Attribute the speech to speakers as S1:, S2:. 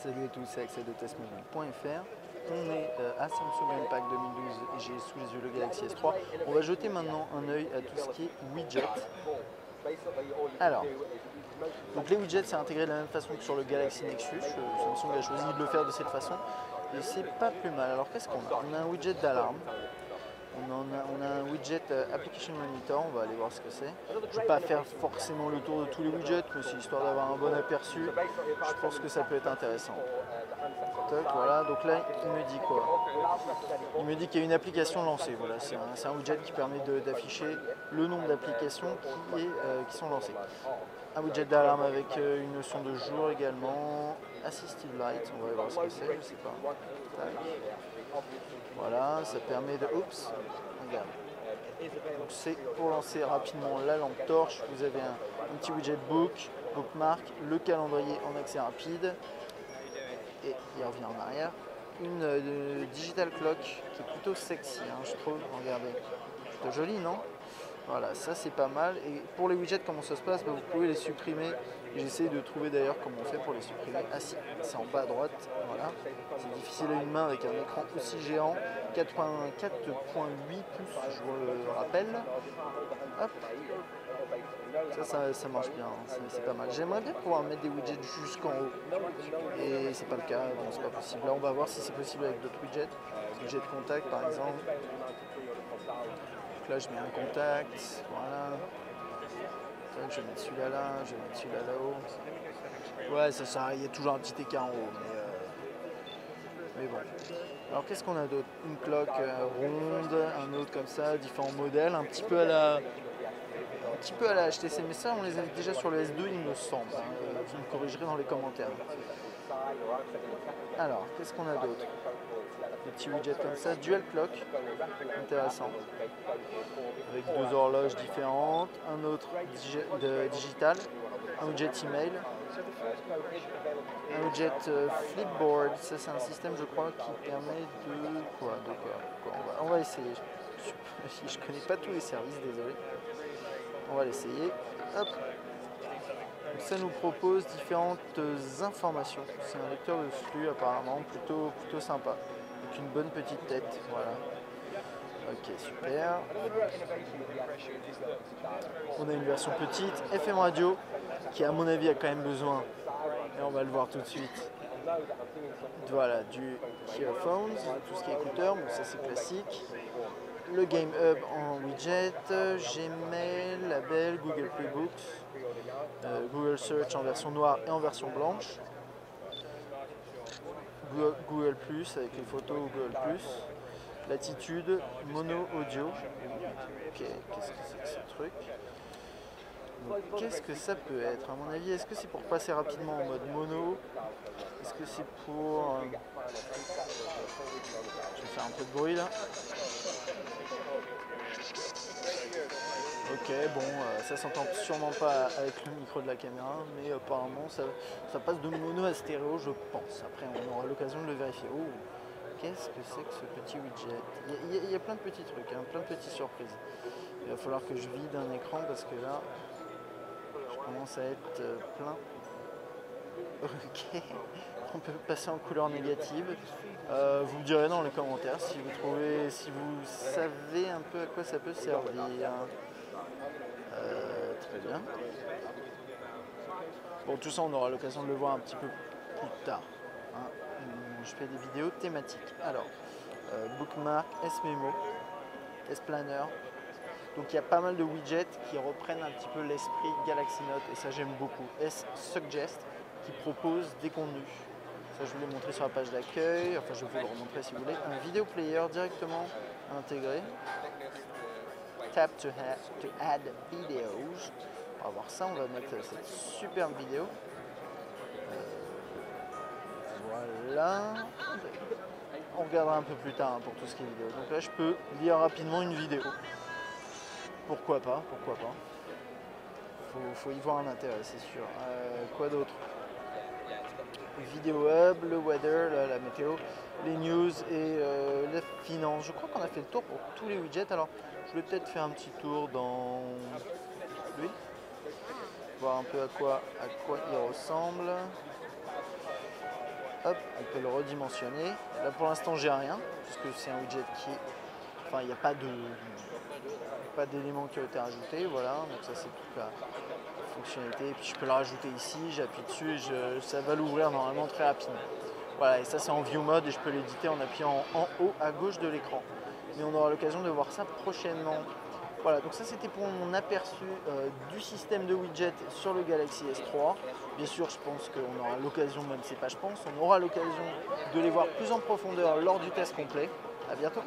S1: Salut à tous, c'est Axel de testmobile.fr. On est à Samsung Unpacked 2012 et j'ai sous les yeux le Galaxy S3. On va jeter maintenant un œil à tout ce qui est widget. Alors, donc les widgets c'est intégré de la même façon que sur le Galaxy Nexus. Samsung a choisi de le faire de cette façon et c'est pas plus mal. Alors qu'est-ce qu'on a? On a un widget d'alarme. On a un widget Application Monitor, on va aller voir ce que c'est. Je ne vais pas faire forcément le tour de tous les widgets, mais c'est histoire d'avoir un bon aperçu. Je pense que ça peut être intéressant. Toc, voilà, donc là il me dit quoi? Il me dit qu'il y a une application lancée. Voilà, c'est un widget qui permet d'afficher le nombre d'applications qui sont lancées. Un widget d'alarme avec une notion de jour également. Assistive Light, on va voir ce que c'est, je sais pas. Tac. Voilà, ça permet de... Oups, regarde. Donc c'est pour lancer rapidement la lampe torche. Vous avez un petit widget bookmark, le calendrier en accès rapide. Et il revient en arrière. Une digital clock qui est plutôt sexy, hein, je trouve. Regardez, plutôt joli, non? Voilà, ça c'est pas mal. Et pour les widgets, comment ça se passe? Vous pouvez les supprimer. J'essaie de trouver d'ailleurs comment on fait pour les supprimer. Ah si, c'est en bas à droite. Voilà. C'est difficile à une main avec un écran aussi géant. 4.8 pouces, je vous le rappelle. Hop. Ça marche bien, c'est pas mal. J'aimerais bien pouvoir mettre des widgets jusqu'en haut. Et c'est pas le cas, bon, c'est pas possible. Là on va voir si c'est possible avec d'autres widgets. Widget de contact par exemple. Donc là je mets un contact, voilà. Je vais mettre celui-là là, je vais mettre celui-là là-haut. Ouais, ça, il y a toujours un petit écart en haut, mais bon. Alors qu'est-ce qu'on a d'autre? Une cloque ronde, un autre comme ça, différents modèles, un petit peu à la HTC, mais ça on les avait déjà sur le S2 il me semble. Vous me corrigerez dans les commentaires. Alors, qu'est-ce qu'on a d'autre? Des petits widgets comme ça, dual clock, intéressant. Avec deux horloges différentes, un autre digital, un widget email, un widget flipboard, ça c'est un système je crois qui permet de quoi? On va essayer. Je connais pas tous les services, désolé. On va l'essayer. Hop. Donc ça nous propose différentes informations. C'est un lecteur de flux apparemment plutôt sympa. Avec une bonne petite tête. Voilà. Ok, super. On a une version petite, FM radio, qui à mon avis a quand même besoin, et on va le voir tout de suite. Voilà, du earphones, tout ce qui est écouteurs, bon ça c'est classique. Le Game Hub en widget, Gmail, Label, Google Play Books, Google Search en version noire et en version blanche, Google Plus avec les photos Google Plus, Latitude, Mono Audio. Ok, qu'est-ce que c'est que ce truc? Qu'est-ce que ça peut être? À mon avis, est-ce que c'est pour passer rapidement en mode mono? Est-ce que c'est pour... Je vais faire un peu de bruit là. Ok, bon, ça s'entend sûrement pas avec le micro de la caméra, mais apparemment ça passe de mono à stéréo, je pense. Après, on aura l'occasion de le vérifier. Oh, qu'est-ce que c'est que ce petit widget? Il y a plein de petits trucs, hein, plein de petites surprises. Il va falloir que je vide un écran parce que là, je commence à être plein. Ok, on peut passer en couleur négative. Vous me direz dans les commentaires si vous savez un peu à quoi ça peut servir. Très bien. Bon, tout ça, on aura l'occasion de le voir un petit peu plus tard. Hein. Je fais des vidéos thématiques. Alors, Bookmark, S-Memo, S-Planner. Donc, il y a pas mal de widgets qui reprennent un petit peu l'esprit Galaxy Note, et ça, j'aime beaucoup. S-Suggest, qui propose des contenus. Ça, je vous l'ai montré sur la page d'accueil. Enfin, je vais vous le remontrer si vous voulez. Un vidéo player directement intégré. Tap to add videos. On va voir ça, on va mettre cette superbe vidéo. Voilà. On regardera un peu plus tard hein, pour tout ce qui est vidéo. Donc là, je peux lire rapidement une vidéo. Pourquoi pas, pourquoi pas. Faut y voir un intérêt, c'est sûr. Quoi d'autre? Vidéo Hub, le weather, la météo, les news et la finance. Je crois qu'on a fait le tour pour tous les widgets. Alors, je vais peut-être faire un petit tour dans lui, voir un peu à quoi il ressemble. hop, on peut le redimensionner. Là pour l'instant j'ai rien, puisque c'est un widget qui est... Enfin, il n'y a pas d'éléments qui ont été rajoutés, voilà, donc ça c'est toute la fonctionnalité. Et puis je peux le rajouter ici, j'appuie dessus et ça va l'ouvrir normalement très rapidement. Voilà, et ça c'est en view mode et je peux l'éditer en appuyant en haut à gauche de l'écran. Mais on aura l'occasion de voir ça prochainement. Voilà, donc ça c'était pour mon aperçu du système de widget sur le Galaxy S3. Bien sûr, je pense qu'on aura l'occasion, même c'est pas je pense, on aura l'occasion de les voir plus en profondeur lors du test complet. À bientôt.